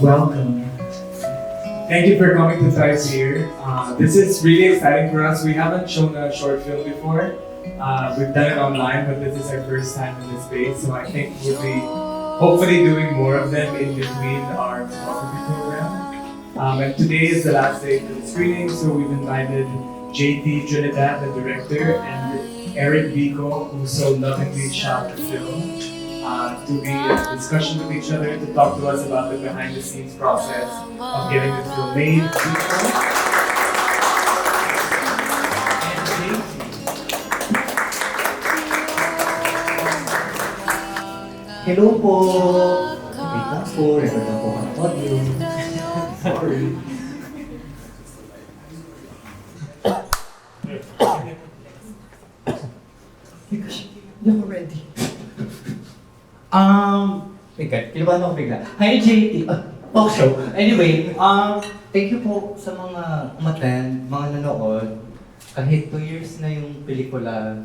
Welcome. Thank you for coming to Thrice here. This is really exciting for us. We haven't shown a short film before. We've done it online, but this is our first time in this space. So I think we'll be hopefully doing more of them in between our photography program. And today is the last day for the screening, so we've invited JT Trinidad, the director, and Eric Vico, who so lovingly shot the film, to be in discussion with each other, to talk to us about the behind-the-scenes process of getting the film made. Hello po! Wait lang po, record lang po ang audio. Sorry. Hindi ako ready. Kinabahan ako bigla. Hi, JT! Talk show. Anyway, thank you po sa mga umattend, mga nanood. Kahit 2 years na yung pelikula,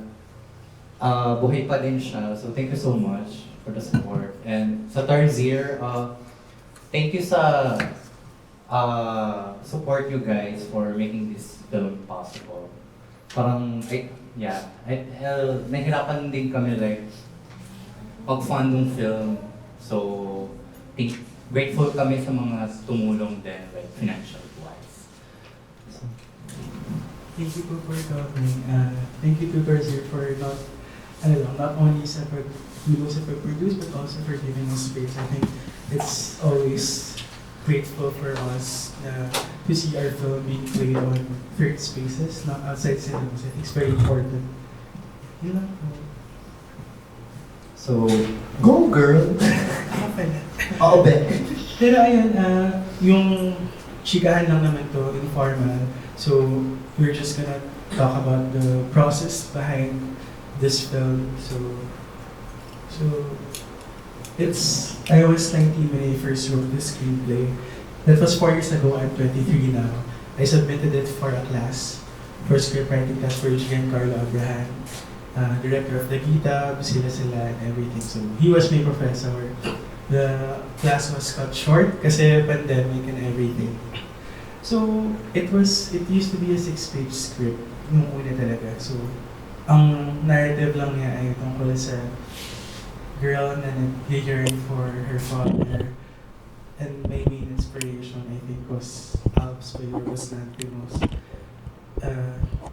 buhay pa din siya. So thank you so much for the support. And sa Tarsier, thank you sa support you guys for making this film possible. Parang, nahirapan din kami like mag-fund ng film. So, grateful kami sa mga tumulong din, like financial wise. So, Thank you po for coming. Thank you to Tarsier for not only sa pag-produce but also for giving us space. I think it's always grateful for us to see our film being played on third spaces, not outside cinemas. I think it's very important. Yun lang po. so go girl! Ako pala. Oo, be. Pero ayun, yung chikahan lang naman to, informal. So, we're just gonna talk about the process behind this film. So I was 19 when I first wrote the screenplay. That was 4 years ago. I'm 23 now. I submitted it for a class, for scriptwriting class for Giancarlo Abraham, director of the Gita, sila and everything. So he was my professor. The class was cut short kasi pandemic and everything. So it used to be a 6-page script nung una talaga. So ang narrative lang niya ay tungkol sa girl na nag-yearn for her father. And my main inspiration, I think, was Alps by Yorgos Lanthimos.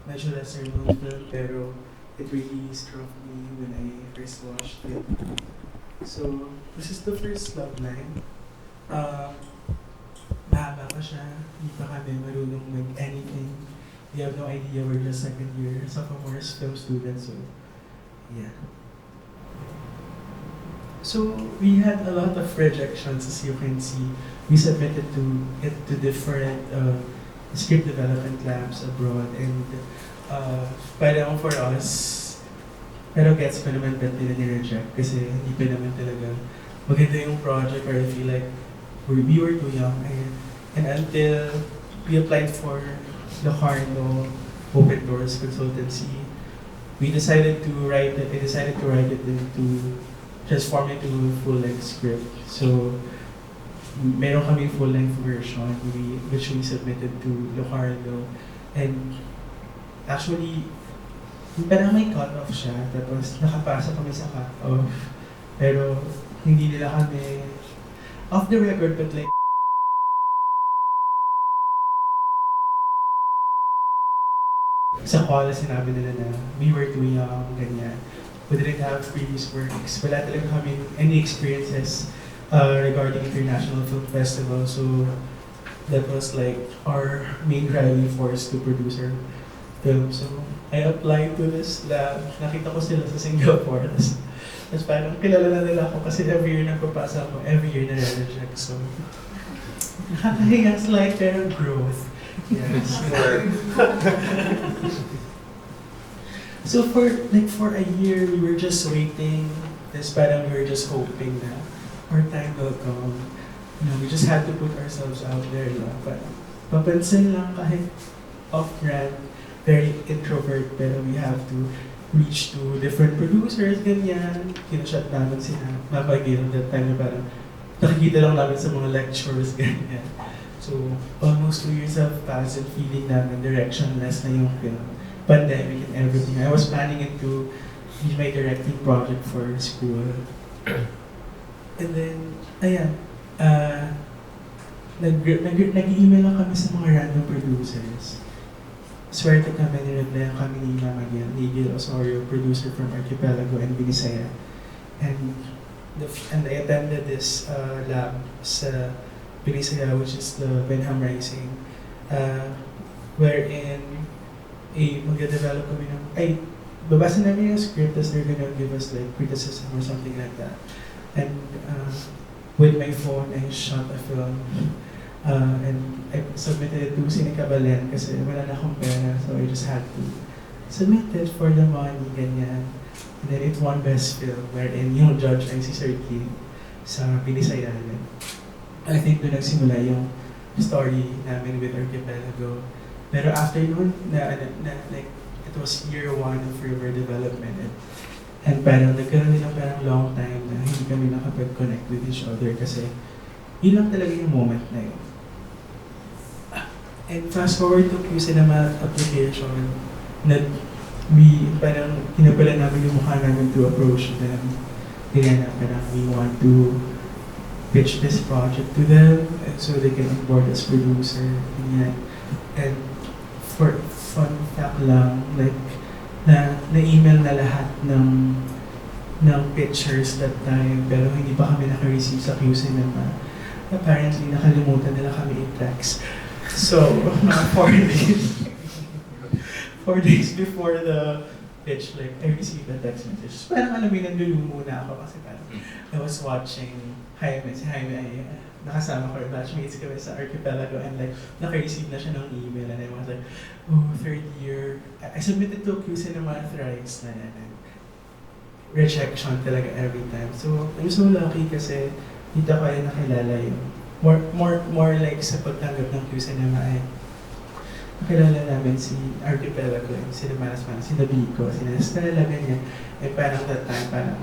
Medyo lesser known film, pero it really struck me when I first watched it. So, this is the first love line. Mahaba pa siya, hindi pa kami marunong mag-anything. We have no idea, we're just second year sophomore film students, so yeah. So we had a lot of rejections, as you can see. We submitted to different script development labs abroad, and parang for us, pero gets pa naman ba't nila ni-reject kasi hindi pa naman talaga maganda yung project, or I feel like we were too young. And until we applied for Locarno Open Doors Consultancy, I decided to write it into transform it into a full-length script. So, meron kami full-length version which we submitted to Locarno. And actually, parang may cut-off siya, tapos nakapasa kami sa cut-off. Pero hindi nila kami off the record, but like sa call, sinabi nila na we were too young, ganyan. We didn't have previous works. Wala talaga kami any experiences regarding international film festival. So that was like our main driving force to produce our film. So I applied to this lab. Nakita ko sila sa Singapore. Tapos parang kilala na nila ako kasi every year napapasa ako, every year na-reject. So nakakahiya slight pero growth. Yes. So for a year, we were just waiting. This parang we were just hoping that our time will come. We just had to put ourselves out there. But papansin lang kahit off-brand, very introvert, pero we have to reach to different producers, ganyan. Kinashut namin sila. Mapagil that time na parang nakikita lang namin sa mga lectures, ganyan. So, almost 2 years have passed and feeling namin directionless na yung film. Pandemic and everything. I was planning it to be my directing project for school. And then, ayan, nag-email lang kami sa mga random producers. Swerte kami, nireply kami ni Mama Gil Osorio, producer from Archipelago and Binisaya. And I attended this lab sa Binisaya, which is the Benham Rising, wherein magde-develop kami ng, babasa namin yung script, tapos they're gonna give us like criticism or something like that. And with my phone, I shot a film. And I submitted it to Sinica Balen kasi wala na akong pera, so I just had to submit it for the money, ganyan. And then it won Best Film, wherein yung judge ay si Sir Keith sa Binisayanan. I think doon nagsimula yung story namin with Archipelago. Pero after nun, like, it was year 1 of river development. And parang nagkaroon din ng parang long time na hindi kami nakapag-connect with each other kasi yun lang talaga yung moment na yun. And fast forward to Q Cinema application, parang kinapala namin yung mukha namin to approach them. Kaya na parang we want to pitch this project to them so they can onboard as producer. And for fun fact lang, like, na-email na lahat ng pictures that time, pero hindi pa kami naka-receive sa Q Cinema. Apparently, nakalimutan nila kami i-text. So, mga 4 days, 4 days before the pitch, like, I received a text message. Parang alam mo yun, nandulumo na ako kasi parang I was watching Jaime. Si Jaime ay nakasama ko, batchmates kami sa Archipelago, and like, naka-receive na siya ng email, and I was like, oh, 3rd year. I submitted to Q Cinema thrice na yan. Rejection talaga every time. So, I'm so lucky kasi dito ko ay nakilala yung more like sa pagtanggap ng Q Cinema ay nakilala namin si Archipelago and si Manas, si Nabico, si Estela, ganyan. And parang that time, parang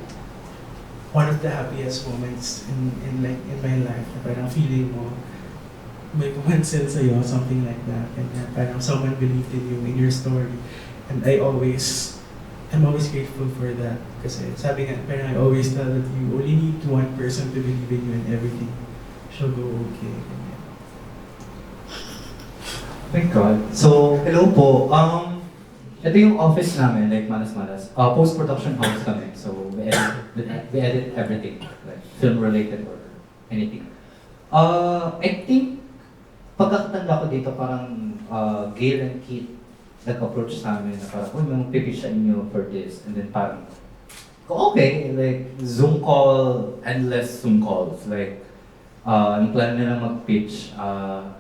one of the happiest moments in my life, na parang feeling mo may pumansil sa'yo, something like that. And parang someone believed in you, in your story. And I'm always grateful for that. Kasi sabi nga, parang I always tell that you only need one person to believe in you and everything shall go okay. Oh my God. So, hello po. Ito yung office namin, like Manas. Post-production house kami. So, we edit everything, like film-related or anything. I think, pagkakatanda ko dito, parang Gail and Keith nag-approach sa amin na parang, may mag-pitch sa inyo for this. And then parang, okay, like Zoom call, endless Zoom calls. Like, ang plan nila mag-pitch,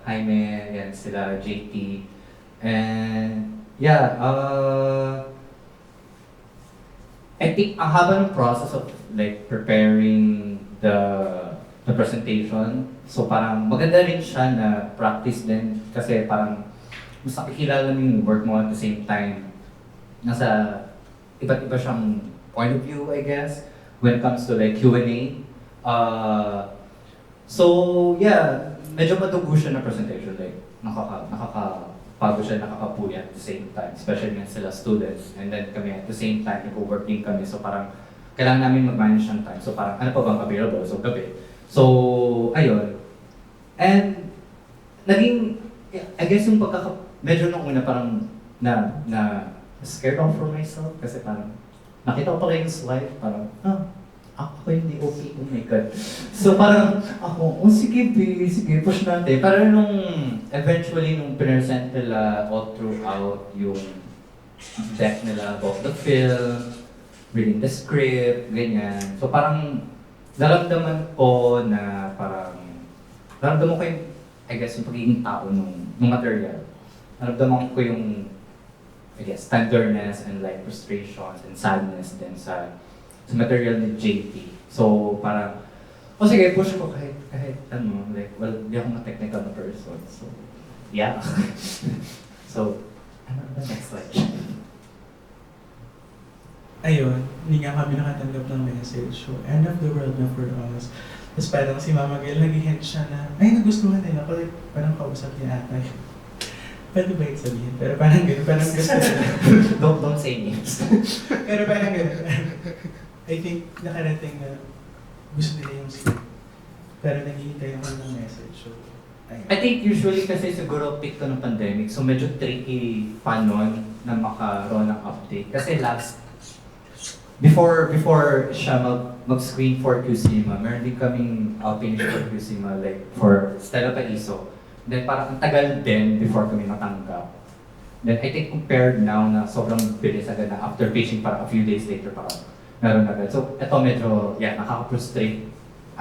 Jaime, yan sila, JT. And yeah, I think ang haba ng process of like preparing the presentation. So parang maganda rin siya na practice din kasi parang mas nakikilala mo yung work mo at the same time. Nasa iba't iba siyang point of view, I guess, when it comes to like Q&A. So yeah, medyo madugo siya na presentation, like nakakapagod siya, nakakapuya at the same time, especially nga sila students, and then kami at the same time, nag-work din kami, so parang kailangan namin mag-manage ng time, so parang ano pa bang available, so gabi. So, ayun. And naging, I guess yung medyo nung una parang na scared off for myself, kasi parang nakita ko pala yung slide, parang, ako yung DOP, oh my God. So parang ako, sige, push natin. Pero eventually, nung present nila all throughout yung deck nila about the film, reading the script, ganyan. So parang, naramdaman ko na parang, naramdaman ko yung, I guess, yung pagiging tao nung material. Naramdaman ko yung, I guess, tenderness and like frustrations and sadness din sa material ni JT. So, parang, sige, push ko kahit ano, like, well, di ako na-technical na person. So, yeah. So, ano ba next slide? Ayun, hindi nga kami nakatanggap ng message. So, end of the world na for us. Tapos parang si Mama Gail, nag-hint siya na, ay, nagustuhan nila ako. Like, parang kausap niya ata. Pwede ba yung sabihin? Pero parang gano'n, parang gusto nila. Don't say names. Pero parang gano'n. I think nakarating na gusto nila yung script. Pero naghihintay naman ng message. So, ayun. I think usually kasi siguro pick to ng pandemic, so medyo tricky pa nun na makaroon ng update. Kasi before siya mag-screen for QCinema, meron din kaming finish for QCinema, like for Stella Paiso. Then parang ang tagal din before kami matanggap. Then I think compared now na sobrang bilis agad na after pitching parang a few days later parang meron agad. So ito medyo, nakaka-frustrate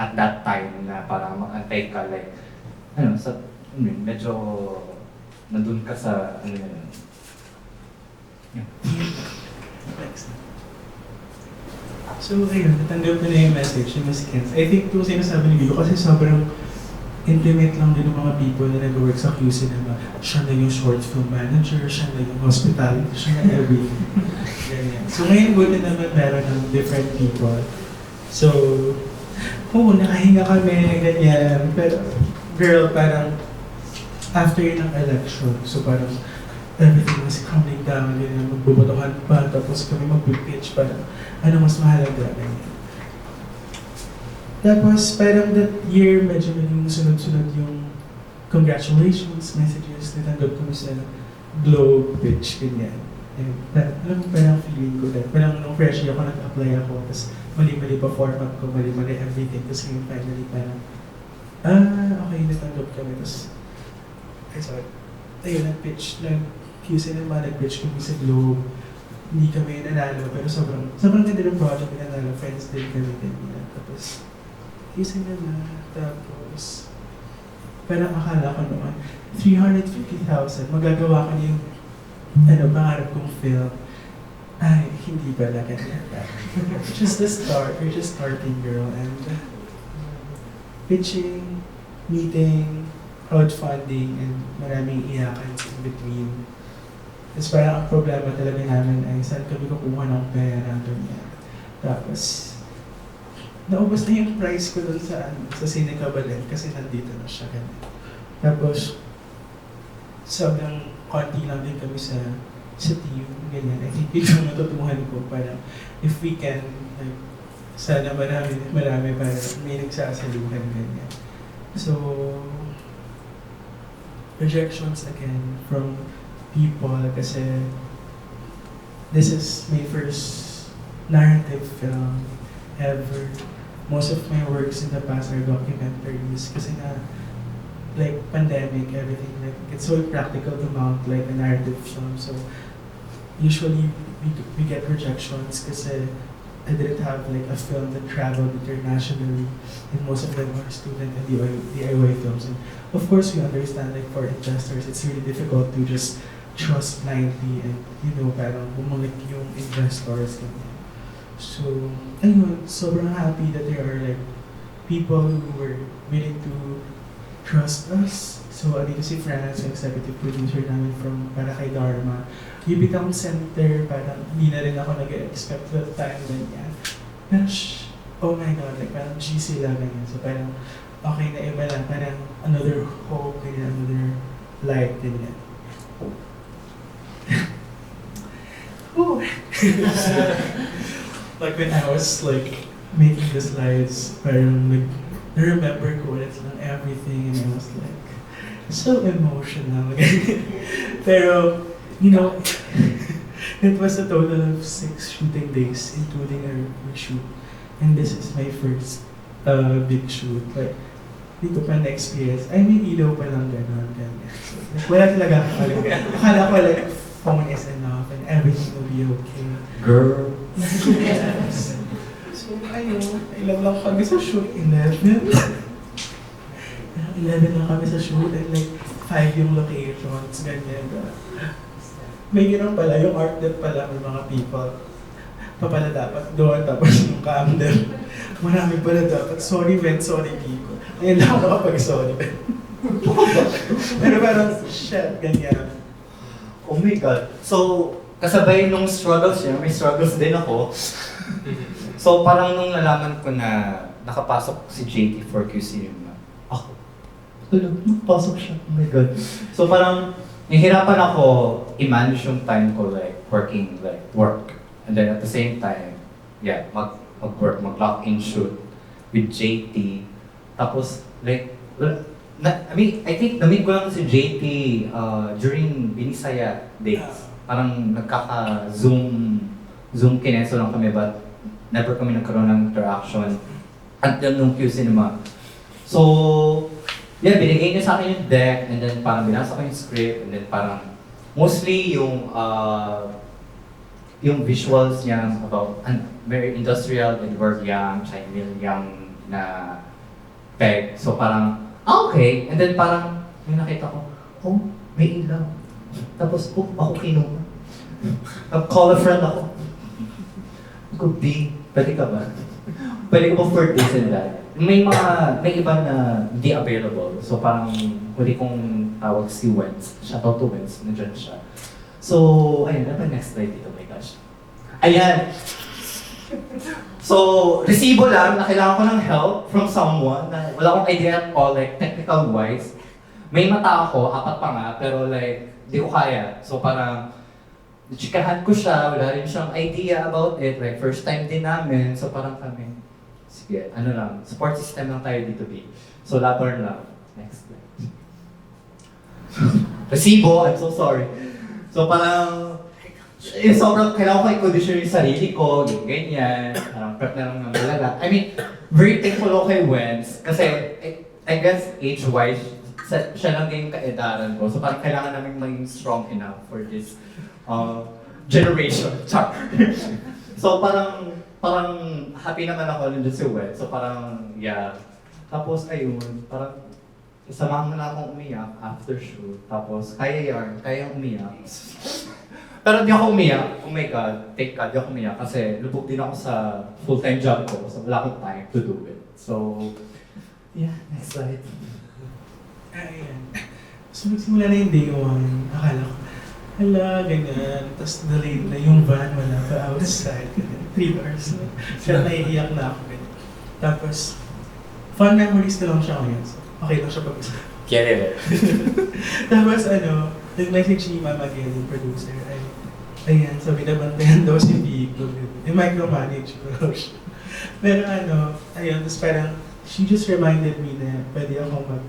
at that time na parang mag-antay ka like, medyo nandun ka sa, Next. So, ayun, natanggap ko na yung message ni Miss Kens. I think kung sinasabi ni Bigo, kasi sobrang intimate lang din ng mga people na nag-work sa QCinema. Siya na yung short film manager, siya na yung hospitality, siya na everything. Ganyan. So, ngayon buti naman meron ng different people. So, nakahinga kami, ganyan. Pero, girl, parang after ng election, so parang everything was coming down, ganyan, magbubotohan pa, tapos kami mag-pitch, parang ano mas mahalaga, ganyan. Tapos parang that year, medyo naging sunod-sunod yung congratulations, messages, natanggap kami sa Globe pitch, ganyan. And alam mo, parang feeling ko dahil parang nung fresh ako, nag-apply ako, tapos mali-mali pa format ko, mali-mali everything, tapos ngayon finally parang, okay, natanggap kami, tapos, ayun, nag-pitch, QCinema, nag-pitch kami sa Globe, hindi kami nanalo, pero sobrang ganda ng project na nanalo, friends din kami din, tapos, QCinema, tapos, parang akala ko naman, 350,000, magagawa ko na yung, pangarap kong film. Ay, hindi pala ganyan. Just the start, you're just starting, girl, and pitching, meeting, crowdfunding, and maraming iyakan in between. Tapos parang ang problema talaga namin ay saan kami kukuha ng pera, ganyan. Tapos, naubos na yung price ko dun sa Sinica Balen kasi nandito na siya, ganyan. Tapos, sobrang konti lang din kami sa team, ganyan. I think ito natutuhan ko, parang if we can, like, sana marami para may nagsasaluhan, ganyan. So, rejections again from people kasi this is my first narrative film ever. Most of my works in the past are documentaries kasi nga, like pandemic, everything, like it's so practical to mount like a narrative film. So usually we get rejections kasi I didn't have like a film that traveled internationally, and most of them are student and DIY films. And of course, we understand like for investors, it's really difficult to just trust blindly and parang bumalik yung investors. So, ayun, sobrang happy that there are like people who were willing to trust us. So, dito si Franz, yung executive producer namin from para kay Dharma. UP Town Center, parang hindi na rin ako nag-expect that time ganyan. Pero, oh my God, like parang G sila ganyan. So, parang okay na iba lang, parang another hope, ganyan, another light, ganyan. Oh. Like when I was like making the slides, parang like, I remember ko ulit lang everything, and I was like, so emotional. Pero, it was a total of 6 shooting days, including a reshoot. And this is my first big shoot. Like, hindi ko pa na-experience. Ay, may ilaw pa lang gano'n. So, like, wala talaga akong alam. Akala ko like, phone is enough and everything will be okay. Girl. Yes. So, ayun, ilan lang kami sa shoot, 11. 11 lang kami sa shoot and like 5 yung locations, ganyan. May gano'n pala, yung art net pala ng mga people. Pala dapat doon, tapos yung camder. Marami pala dapat. Sorry, Ben, sorry, Kiko. Ayun lang ako kapag-sorry, Ben. Pero parang, shit, ganyan. Oh my God. So, kasabay nung struggles niya, may struggles din ako. So, parang nung nalaman ko na nakapasok si JT for Q Cinema. Ako, nakapasok siya. Oh my God. So parang, nahihirapan ako i-manage yung time ko like work. And then at the same time, yeah, mag-work, mag-lock in shoot with JT. Tapos like, I think na-meet ko lang si JT during Binisaya days. Parang Zoom kineso lang kami but never kami nagkaroon ng interaction until nung Q Cinema. So, yeah, binigay niya sa akin yung deck and then parang binasa ko yung script and then parang mostly yung visuals niya about very industrial Edward Yang, Chinese Yang na peg. So parang, okay. And then parang may nakita ko, oh, may ilaw. Tapos, oh, ako kinuha. Call a friend ako. Could be, pwede ka ba? Pwede ko ba for this and that? May iba na hindi available. So parang huli kong tawag si Wens. Shoutout to Wens, nandiyan siya. So, ayun, ano ba next slide dito? Oh my gosh. Ayan! So, resibo lang na kailangan ko ng help from someone na wala akong idea at all, like technical wise. May mata ako, 4 pa nga, pero like, di ko kaya. So parang, chikahan ko siya, wala rin siyang idea about it. Like, first time din namin. So parang kami, sige, ano lang, support system lang tayo dito, B. So, labor lang. Next slide. Resibo, I'm so sorry. So, parang, sobrang kailangan ko i-condition yung sarili ko, yung ganyan, parang prep na lang ng malala. I mean, very thankful ako kay Wens, kasi, I guess, age-wise, siya lang din yung kaedaran ko. So, parang kailangan namin maging strong enough for this generation. Char. So, parang happy naman ako nandun si Wet. So parang, yeah. Tapos ayun, parang samahan mo na akong umiyak after shoot. Tapos kaya umiyak. Pero di ako umiyak. Oh my God, thank God, di ako umiyak. Kasi lubog din ako sa full-time job ko. So wala akong time to do it. So, yeah, next slide. Ayan. So nagsimula na yung day 1, akala ko, hala, ganyan. Tapos delayed na yung van, wala pa outside. 3 hours na. Kaya naiiyak na ako. Ganyan. Tapos, fun memories na lang siya ngayon. So, okay lang siya pag-usap. Get it. Tapos nag-message ni Mama Gay, yung producer. Ayan, so binabantayan daw si Vico. Yung micromanage daw siya. Pero ayun, tapos parang, she just reminded me na pwede akong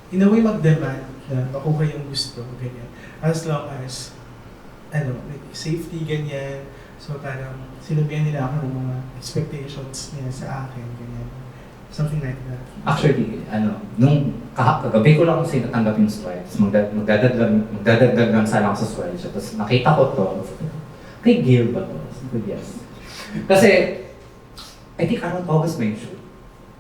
in a way mag-demand na makuha yung gusto, ganyan. As long as, like safety, ganyan. So parang, sinabihan nila ako ng mga expectations niya sa akin, ganyan. Something like that. Actually, nung kagabi ko lang kasi natanggap yung sweldo. Magdadagdag lang sana ako sa sweldo. Tapos nakita ko to, kay Gil ba to? Sabi ko, yes. Kasi, I think around August ba yung shoot?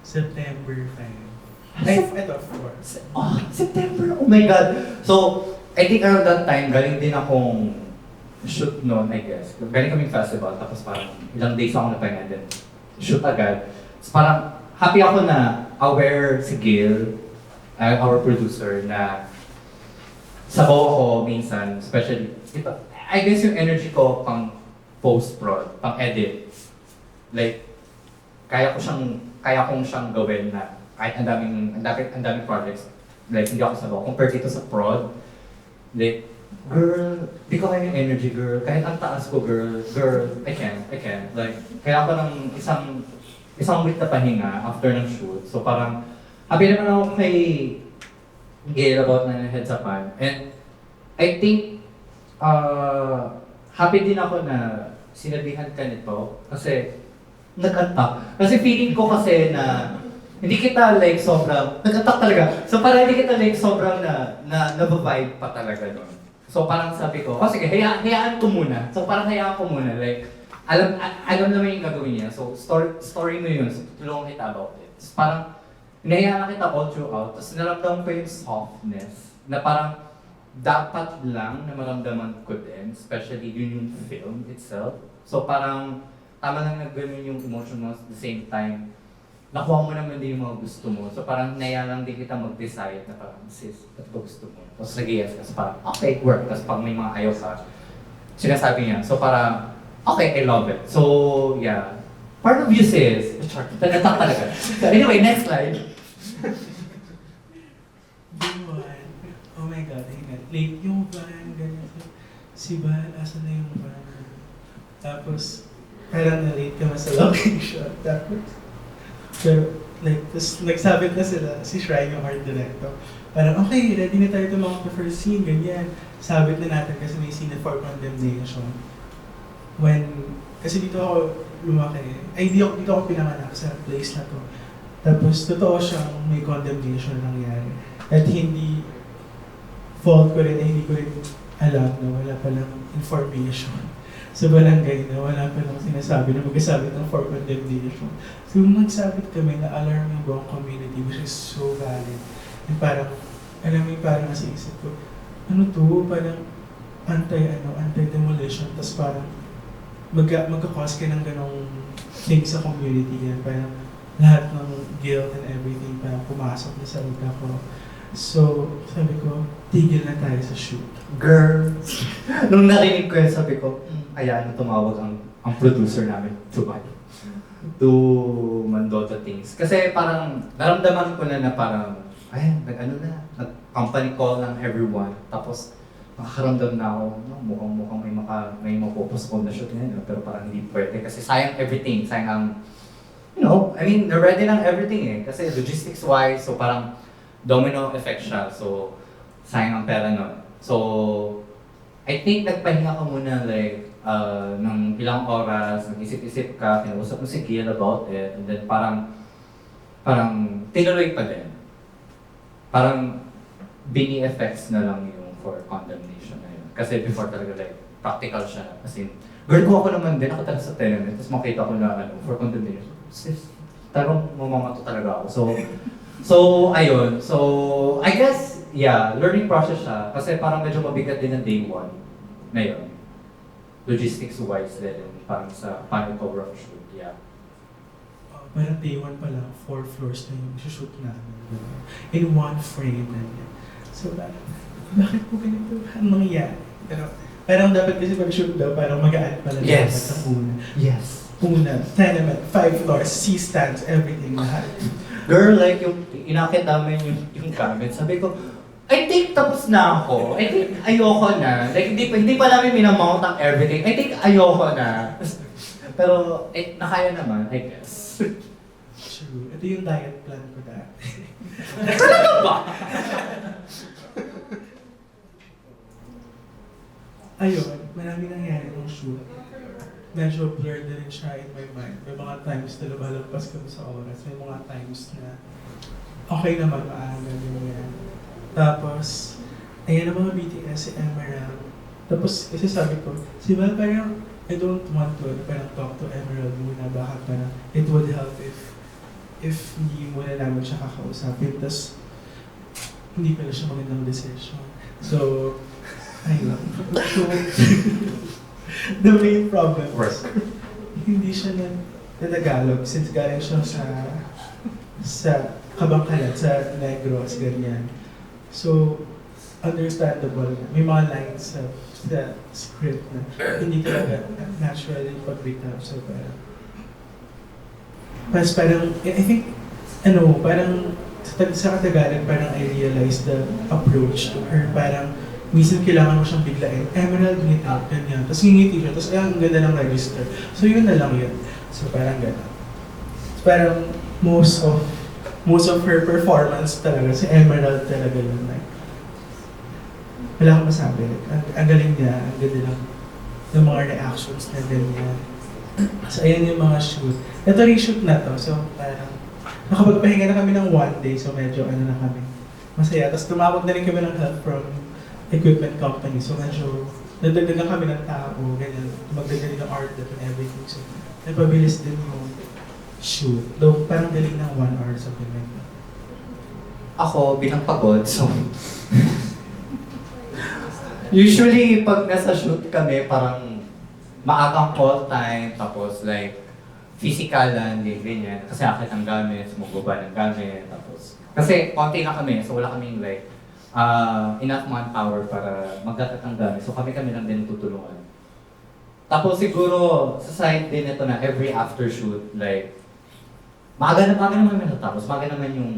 September 5. Ito, 4. Oh, September! Oh my God! So, I think around that time, galing din akong shoot noon, I guess. Galing kaming festival, tapos parang ilang days ako napahinga din. Shoot agad. So parang happy ako na aware si Gil, our producer, na sabaw ako minsan, especially, I guess yung energy ko pang post-prod, pang edit. Like, kaya kong siyang gawin na kahit ang daming projects, like hindi ako sabaw. Compared dito sa prod, like, girl, di ko kaya yung energy, girl. Kahit ang taas ko, girl, I can. Like, kailangan ko ng isang week na pahinga after ng shoot. So parang, happy naman ako kay Gail about na heads upan. And I think, happy din ako na sinabihan ka nito kasi nag-attack. Kasi feeling ko kasi na hindi kita like sobrang, nag-attack talaga. So parang hindi kita like sobrang na-vibe pa talaga nun. So parang sabi ko, sige, hayaan ko muna. So parang hayaan ko muna. Like, alam naman yung gagawin niya. So story mo yun. So tulungan kita about it. So parang, hinahayaan kita all throughout. Tapos naramdaman ko yung softness. Na parang, dapat lang na maramdaman ko din. Especially yun yung film itself. So parang, tama lang na gano'n yung emotion mo at the same time. Nakuha mo naman din yung mga gusto mo. So parang naya lang din kita mag-decide na parang, sis, ba't ba gusto mo? Tapos nag-yes ka. So parang, okay, work. Tapos pag may mga ayaw ka, sinasabi niya. So parang, okay, I love it. So yeah, Part of you sis. Char, talatak talaga. So anyway, next slide. Day one, oh my God, ayun, late yung van, ganyan. Si Val, asan na yung van? Tapos, parang na-late ka sa location. Tapos, pero, like, tapos nagsabit na sila, si Shrine yung art director. Parang, okay, ready na tayo tumawag sa first scene, ganyan. Sabit na natin kasi may scene for condemnation. Kasi dito ako lumaki, dito ako pinanganak sa place na to. Tapos, totoo siyang may condemnation nangyari. At hindi, fault ko rin, hindi ko rin alam na wala palang information sa barangay na wala palang sinasabi na mag-asabit ng for condemnation. So, nagsabit kami na alarm yung buong community, which is so valid. And parang, alam mo yung parang nasa isip ko, ano to, parang anti-demolition, tapos parang magkakause ka ng ganong thing sa community yan, parang lahat ng guilt and everything parang pumasok na sa utak ko. So, sabi ko, tigil na tayo sa shoot. Girl. Nung narinig ko yun, sabi ko, ayan, tumawag ang producer namin to Mandota Things. Kasi parang, naramdaman ko na parang, ayan, nag-company call ng everyone. Tapos, nakakaramdam na ako, mukhang may mapopostpone na shoot ngayon, pero parang hindi pwede. Kasi sayang everything, sayang ang, they're ready ng everything eh. Kasi logistics-wise, so parang, domino effect siya. So, sayang ang pera nun. So, I think nagpahinga ka muna like, ng ilang oras, nag-isip-isip ka, kinausap mo si Gil about it, and then parang tinuloy pa din. Parang, bini effects na lang yung for condemnation na yun. Kasi before talaga like, practical siya. As in, girl ko ako naman din, nakatala sa tenement, tapos makita ko na for condemnation. Sis, talagang mamamato talaga ako. So, ayun. So, I guess, yeah, learning process siya. Kasi parang medyo mabigat din ng day one na yun. Logistics-wise din. Parang sa paano cover of shoot, yeah. Parang day one pa lang, 4 floors na yung shoot namin. In one frame na yan. So, bakit po ganito? Ano nangyayari? Pero, parang dapat kasi pag-shoot daw, parang magaan pala. Yes. Sa una. Yes. Una, tenement, 5 floors, C-stands, everything, lahat. Girl, like yung inakit namin yung gamit, sabi ko, I think tapos na ako. I think ayoko na. Like hindi pa namin minamount ang everything. I think ayoko na. Pero nakaya naman, I guess. True. Ito yung diet plan ko dati. Talaga ba? Ayun, maraming nangyari ng shoot. Medyo blurred na rin siya in my mind. May mga times na lumalagpas kami sa oras. May mga times na okay naman, maaga ganyan. Tapos, ayan ang mga BTS, si Emerald. Tapos, kasi sabi ko, si Val parang, I don't want to parang talk to Emerald muna. Baka parang, it would help if hindi muna namin siya kakausapin. Tapos, hindi pala siya magandang decision. So, ayun. So, the main problem was, hindi siya na Tagalog since galing siya sa Kabangkalan, sa Negros, ganyan. So, understandable na. May mga lines sa script na hindi talaga naturally pagbitaw. So, parang, I think, parang sa Katagalan, parang I realized the approach to her. Parang, minsan kailangan mo siyang biglain. Emerald, ngiti, ganyan. Tapos ngingiti siya. Tapos ang ganda ng register. So yun na lang yun. So parang gano'n. Parang most of her performance talaga, si Emerald talaga yun. Like, wala akong masabi. Ang galing niya, ang ganda lang ng mga reactions na ganyan. So ayan yung mga shoot. Ito reshoot na to. So parang nakapagpahinga na kami ng 1 day. So medyo na kami. Masaya. Tapos tumawag na rin kami ng help from equipment company. So medyo nadagdagan kami ng tao, ganyan. Magdagdagan ng art and everything. So napabilis din yung shoot. Though parang galing ng 1 hour sa like that. Ako, bilang pagod, so usually pag nasa shoot kami, parang maagang call time, tapos like physikalan, ganyan. Kasi akit ang gamit, sumugba ng gamit, tapos kasi konti na kami, so wala kaming like enough manpower para magdatat ng gamit. So kami lang din tutulungan. Tapos siguro, sa side din ito na every after shoot, like, maaga naman kami natapos, maaga naman yung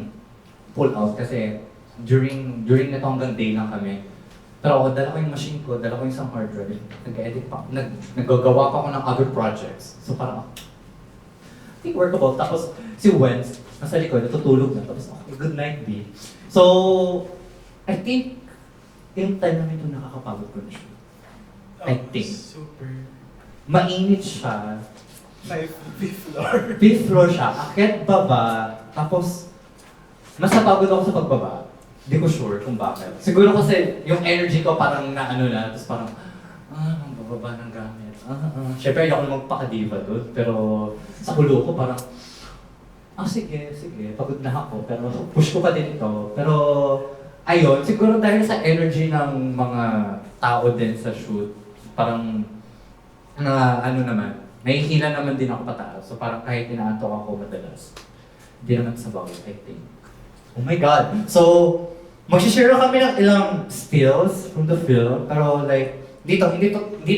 pull out kasi during nito hanggang day lang kami. Pero ako, dala ko yung machine ko, dala ko yung isang hard drive, nag-edit pa, naggagawa pa ako ng other projects. So parang, I think workable. Tapos si Wenz, nasa likod, natutulog na. Tapos, okay, good night, B. So, I think, yung time namin ito nakakapagod ko na siya. I think. Super. Mainit siya. Fifth floor. Fifth floor siya, akyat baba, tapos mas napagod ako sa pagbaba. Hindi ko sure kung bakit. Siguro kasi yung energy ko parang naano na, tapos parang, ang bababa ng gamit. Siyempre ayoko na magpakadiva doon, pero sa ulo ko parang, sige, pagod na ako, pero push ko pa din ito. Pero ayun, siguro dahil sa energy ng mga tao din sa shoot, parang na ano naman, nahihila naman din ako pataas. So parang kahit inaantok ako madalas, hindi naman sa bawal, I think. Oh my God! So, mag-share kami ng ilang stills from the film, pero like, dito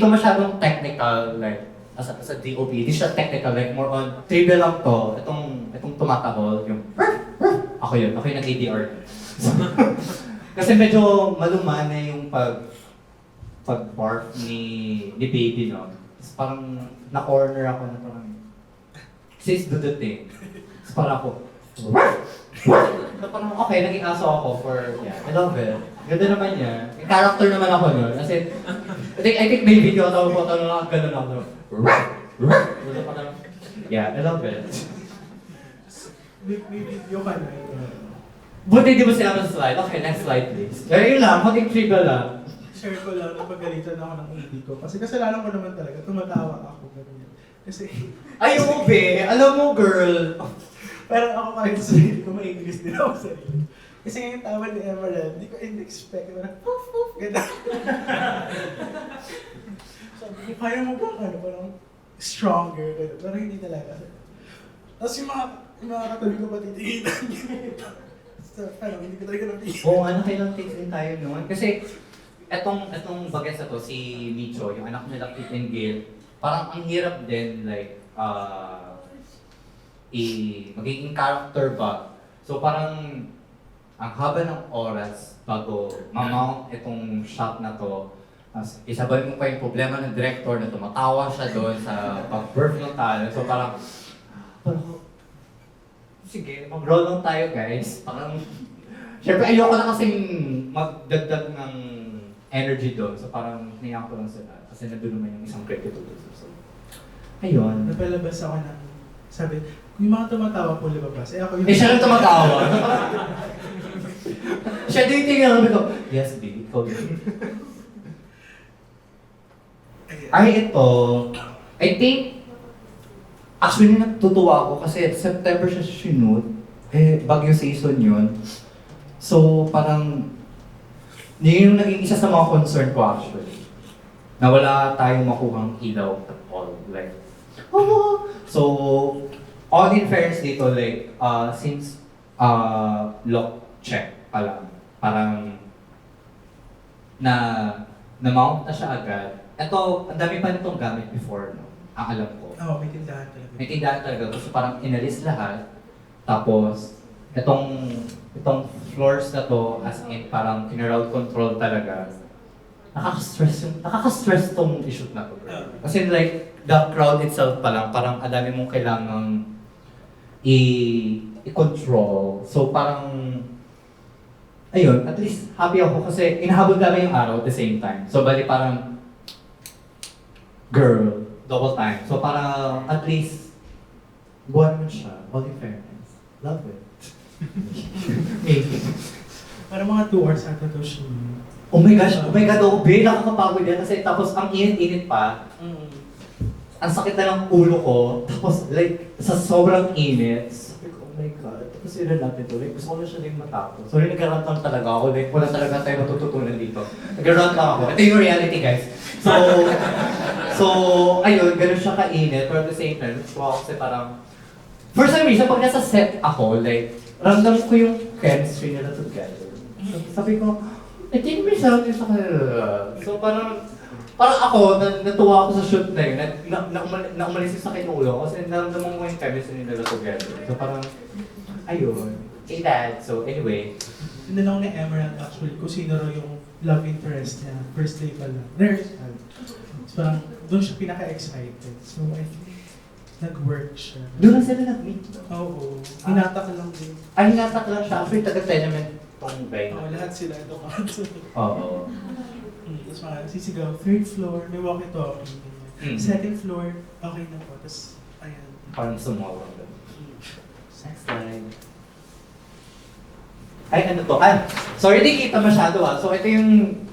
masyadong technical, like, as a DOP, hindi siya technical, like more on trivia lang to, itong tumatahol, yung ako yung nag-ADR. Kasi medyo maluma na yung pag-barf ni baby, no? Tapos parang na-corner ako na parang, sis, do the thing. Tapos parang ako, so parang okay, naging aso ako for, yeah, I love it. Ganda naman niya. Yung character naman ako nun. Kasi, I think may video ako po, ganun ako. Yeah, I love it. May video ka na. Buti di mo sila sa slide. Okay, next slide please. Yun lang, konting trivia lang. Share ko lang, napagalitan ako ng AD ko. Kasi kasalanan ko naman talaga, tumatawa ako. Ganun. Kasi, Ay, be, alam mo girl. parang ako kahit sa sarili ko, ma-English din ako sa sarili. Kasi ngayon tawa ni Emerald, hindi ko in-expect. Parang, poof, poof, gano'n. Sabi ko, kaya mo ba, parang stronger, gano'n. Parang hindi talaga. Tapos yung mga katabi ko pa titigilan niya. So, parang hindi ko talaga napigil. Oo, kailang takes din tayo noon. Kasi, etong bagets na to, si Micho, yung anak nila Kit and Gail, parang ang hirap din, like, magiging character ba. So parang, ang haba ng oras bago mamount itong shot na to, isabay mo pa yung problema ng director na tumatawa siya doon sa pag-birth ng talent. So parang, sige, mag-roll lang tayo guys. Parang, syempre ayoko na kasing magdagdag ng energy doon. So parang niyang ko lang sila. Kasi nandun naman yung isang credit to this. So, ayun. Napalabas ako ng, sabi, yung mga tumatawa po lumabas, ako yung... Siya lang tumatawa. Siya din yung tingnan ko. Yes, babe, ikaw yun. Ay, ito. I think, actually natutuwa ako kasi September siya sinut. Bagyo season yun. So, parang, yun yung naging isa sa mga concern ko actually. Na wala tayong makuhang ilaw at all. Like, so, all in fairness dito, like, since lock check pa lang, parang na-mount na siya agad. Ito, ang dami pa nitong gamit before, no? Ang alam ko. Oo, may tindahan talaga. May tindahan talaga. Kasi parang inalis lahat. Tapos, itong floors na to, as in, parang kinaraud control talaga. Nakaka-stress tong issue na to. Kasi like, the crowd itself pa lang, parang ang dami mong kailangang i-control. So parang, ayun, at least happy ako kasi inahabol namin yung araw at the same time. So bali parang, girl, double time. So parang at least, buwan naman siya, all in fairness. Love it. Parang mga 2 hours ata to shoot. Oh my gosh, oh be, nakakapagod yan kasi tapos ang init-init pa. Ang sakit na ng ulo ko, tapos like, sa sobrang init, sabi ko, oh my God, tapos yun natin to, like, gusto ko na siya din matapos. So nag-rant lang talaga ako, like, wala talaga tayo matututunan dito. Nag-rant lang ako. Ito yung reality, guys. So, ayun, ganun siya kainit, pero at the same time, gusto ko kasi parang, for some reason, pag nasa set ako, like, ramdam ko yung chemistry nila together. Sabi ko, I think may something sa kanila. So parang, parang ako, natuwa ako sa shoot na yun, na umalis yung sakit ng ulo ko kasi naramdaman ko yung chemistry nila together. So parang, ayun. Hey dad. So anyway. Tinanong ni Emerald actually kung sino raw yung love interest niya. First day pa lang. Rehearsal. So parang doon siya pinaka-excited. So I think nag-work siya. Doon na sila nag-meet. Oo. Hinatak lang din. Ay, hinatak lang siya. Actually, taga-tenement tong guy. Oo, lahat sila doon. Oo. Tapos mga sisigaw, third floor, may walkie-talkie. Second floor, okay na po. Tapos, ayan. Parang sumawag. Sex life. Ay, ano to? Sorry, di kita masyado So, ito yung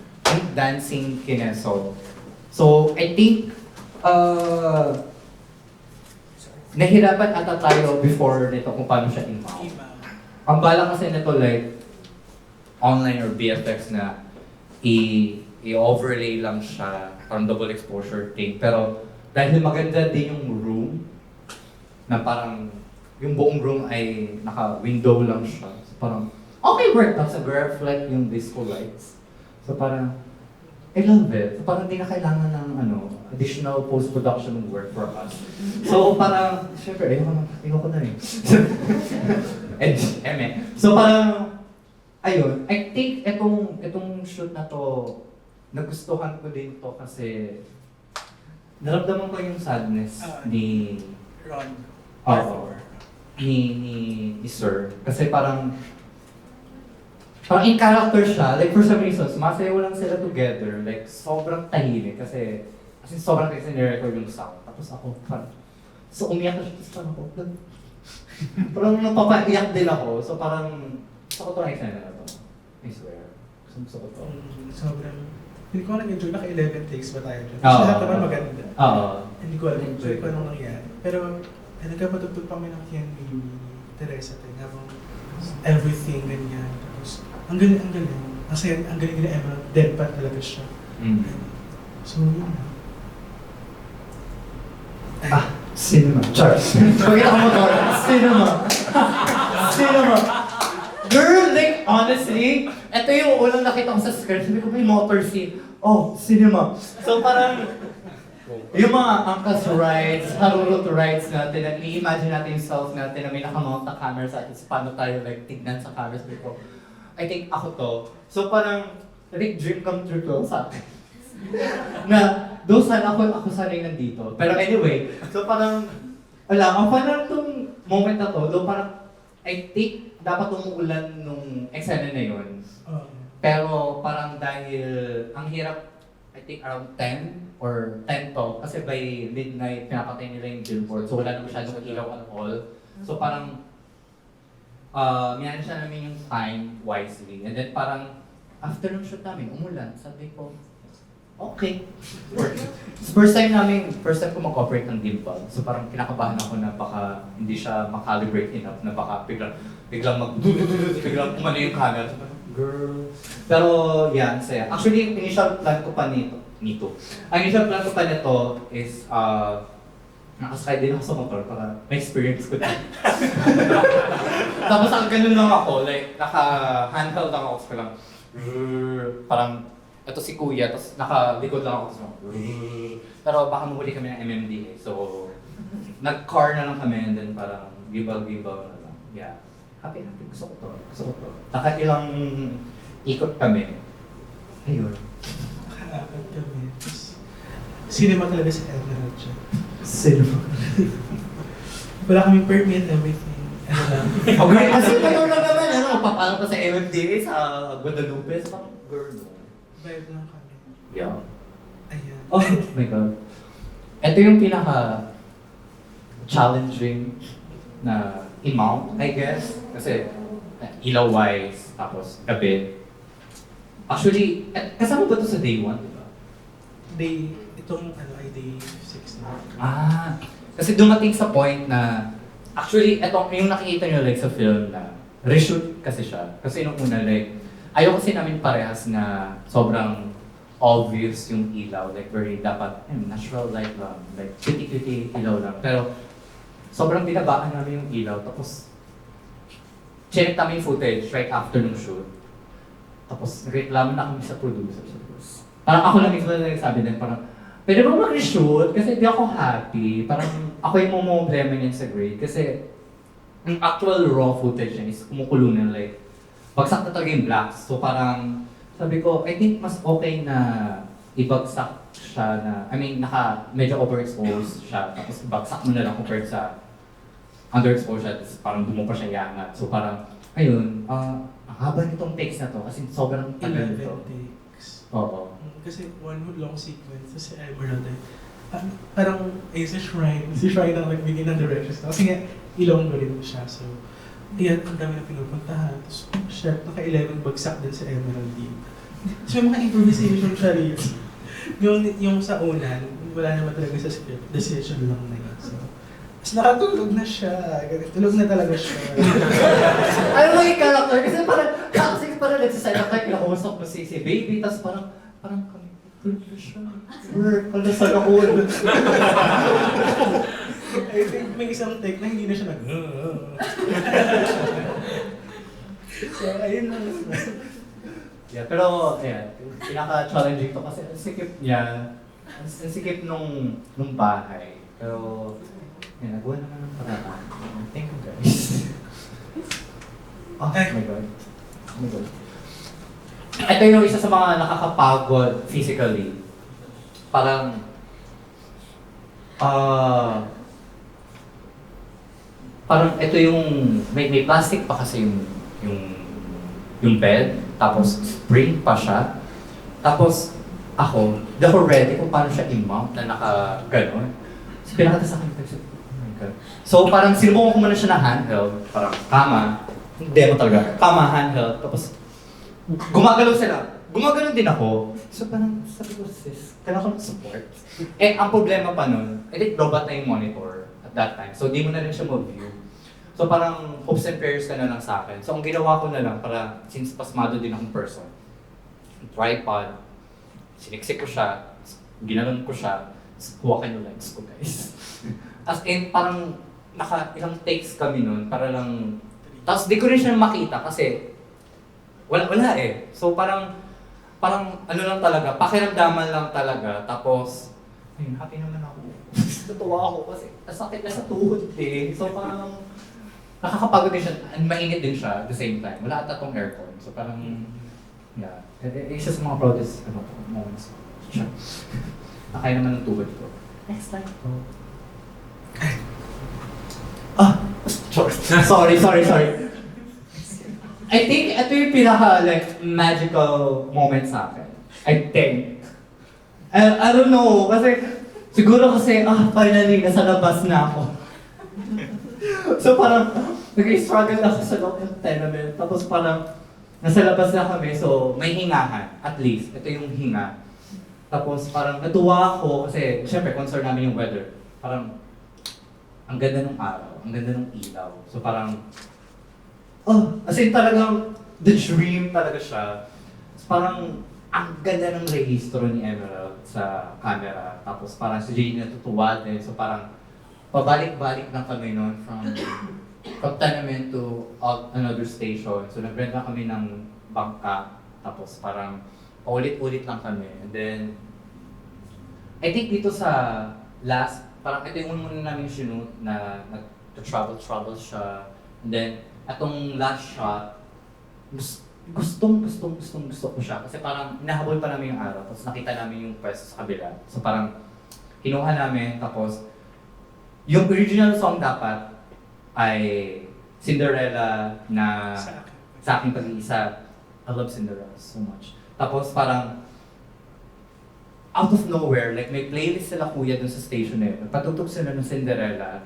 dancing kineso. So, I think, nahirapan ata tayo before nito kung paano siya i-mount. Ang bala kasi nito like, online or VFX na i-overlay lang siya, parang double exposure thing. Pero dahil maganda din yung room, na parang yung buong room ay naka-window lang siya. So parang, okay work. Tapos nag-reflect yung disco lights. So parang, I love it. So parang di na kailangan ng additional post-production work for us. So parang, syempre, ayoko na eh. So parang, ayun, I think itong shoot na to, nagustuhan ko din to kasi naramdaman ko yung sadness ni Ron. Ni Sir. Kasi parang in character siya, like for some reason, sumasayaw lang sila together, like sobrang tahimik kasi sobrang kasi nirecord yung sound. Tapos ako, parang, so umiyak na siya, tapos parang ako, parang napapaiyak din ako. So parang, gusto ko to na eksena na to. I swear. Gusto ko to. Sobrang, hindi ko nag-enjoy, naka-11 takes ba tayo dyan? Oo. Lahat naman maganda. Oo. Hindi ko alam kung anong nangyari. Pero, nagkapatugtog kami ng Ken ni Teresa tayo, habang everything, ganyan. Tapos, ang galing. Ang saya, ang galing nila Emerald, deadpan talaga siya. So, yun na. Cinema. Charles. Pagkita mo to, cinema. Girl, like, honestly, ito yung unang nakita ko sa screen. Sabi ko, may motor scene. Oh, cinema. So parang, yung mga Angkas rides, Harurut rides natin, at i-imagine natin yung self natin na may nakamount na camera sa atin. So paano tayo like tignan sa camera. Sabi ko, I think ako to. So parang, I think dream come true to sa akin. Na, doon sana ako sana yung nandito. Pero anyway, so parang, ang parang itong moment na to, doon parang, I think, dapat umuulan nung eksena na yun. Pero parang dahil, ang hirap, I think around 10 or 10 to, kasi by midnight, pinapatay nila yung billboard. So wala na masyadong ilaw at all. So parang, minana siya namin yung time wisely. And then parang, after nung shoot namin, umulan. Sabi ko, okay. First time ko mag-operate ng gimbal. So parang kinakabahan ako na baka hindi siya makalibrate enough, na baka biglang umano yung camera. So parang, girl. Pero yeah, saya. Actually, yung initial plan ko pa nito. Ang initial plan ko pa nito is, nakasakay din ako sa motor para ma-experience ko din. Tapos ang ganun lang ako, like, naka-handheld lang ako, so parang, ito si Kuya, tapos nakalikod lang ako. So, pero baka mahuli kami ng MMDA. So, nag-car na lang kami and then parang gibaw na lang. Yeah. Happy. Gusto ko to. Nakailang ikot kami. Ayun. Nakaapat kami. Cinema talaga sa Emerald siya. Cinema. Wala kaming permit, everything. Ano lang. Okay, kasi kayo lang naman, papalo ka sa MMDA sa Guadalupe. So, parang, girl, no. Vibe lang kami. Yeah. Ayan. Oh my God. Ito yung pinaka-challenging na i-mount, I guess. Kasi ilaw-wise, tapos gabi. Actually, kasama ba ito sa day 1, di ba? Itong ay day 6 na. Kasi dumating sa point na, actually, yung nakikita nyo like sa film na reshoot kasi siya. Kasi nung una, like, ayaw kasi namin parehas na sobrang obvious yung ilaw. Like, very dapat, natural light lang. Like, cutie ilaw lang. Pero, sobrang binabaan namin yung ilaw. Tapos, check namin yung footage right after nung shoot. Tapos, nagreklamo na kami sa producer. parang ako lang mismo na nagsabi din, parang, pwede ba mag-reshoot? Kasi di ako happy. Parang ako yung problema niyan sa grade. Kasi yung actual raw footage niya is kumukulo na like, bagsak na talaga yung blacks. So parang, sabi ko, I think mas okay na ibagsak siya na, I mean, medyo overexposed siya. Tapos bagsak mo na lang compared sa underexposed siya. Tapos parang doon mo pa siya iangat. So parang, ayun, ang haba nitong takes na to. Kasi sobrang tagal 11 nito. takes. Oo. Kasi one long sequence, tapos si Emerald ay, parang, si Shrine ang nagbigay ng directions. Kasi nga, Ilonggo rin siya. So, yan, ang dami na pinupuntahan. Tapos, chef, naka-11 bagsak din sa Emerald dito. So, may mga improvisation siya rin. Yung sa unan, wala naman talaga sa script. Decision lang na yun. So, tapos nakatulog na siya. Tulog na talaga siya. Ano lang yung character? Kasi parang nagsasaya ka, kinakausap mo si baby, tapos parang kami, tulog na siya. Ano sa lakon? I think may isang take na hindi na siya So, ayun na. Yeah, pero, yeah, pinaka-challenging to kasi ang sikip niya, ang sikip nung bahay. Pero, yeah, nagawa naman ng paraan. Thank you guys. Oh my God. Oh my God. Ito yung isa sa mga nakakapagod physically. Parang, parang ito yung, may plastic pa kasi yung bed, tapos spring pa siya. Tapos ako, di ako ready kung paano siya i-mount na naka-ganon. So pinakita sa akin, oh my God. So parang sinubukan ko muna siya na handheld, parang kama, demo talaga, kama, handheld, tapos gumagalaw sila. Gumagalaw din ako. So parang sabi ko, sis, kailangan ko ng support. Ang problema pa nun, robot na yung monitor at that time. So di mo na rin siya mag-view. So parang hopes and prayers ka na lang sa akin. So ang ginawa ko na lang, para since pasmado din akong person, tripod, siniksik ko siya, ginanon ko siya, huwakan yung legs ko guys. As in, parang ilang takes kami nun, para lang, tapos di ko rin siya makita kasi wala eh. So parang ano lang talaga, pakiramdaman lang talaga, tapos, ayun, happy naman ako. Natuwa ako kasi nasakit na sa tuhod eh. So parang, nakakapagod din siya, and mainit din siya at the same time. Wala ata tong aircon. So parang, yeah. Isa sa mga proudest moments ko. Siya. Nakaya naman ng tuhod ko. Next time ko. Sorry. I think ito yung magical moment sa akin. I think. I don't know, kasi siguro finally, nasa labas na ako. So parang, nag-struggle ako sa loob ng tenement, tapos parang, nasa labas na kami, so may hingahan, at least, ito yung hinga. Tapos parang natuwa ako, kasi syempre concern namin yung weather. Parang, ang ganda ng araw, ang ganda ng ilaw. So parang, as in talagang, the dream talaga siya. So, parang, ang ganda ng rehistro ni Emerald sa camera. Tapos parang si Jane natutuwa din. So parang, pabalik-balik lang kami noon from tenement to another station. So nag-rent lang kami ng bangka. Tapos parang, paulit-ulit lang kami. And then, I think dito sa last, parang ito yung muna namin sinunod na nag-travel siya. And then, atong last shot, gustong ko siya. Kasi parang hinahabol pa namin yung araw. Tapos nakita namin yung pwesto sa kabila. So parang kinuha namin. Tapos yung original song dapat ay Cinderella na sa aking pag-iisa. I love Cinderella so much. Tapos parang out of nowhere, like may playlist sila kuya dun sa station na yun. Patutog sila ng Cinderella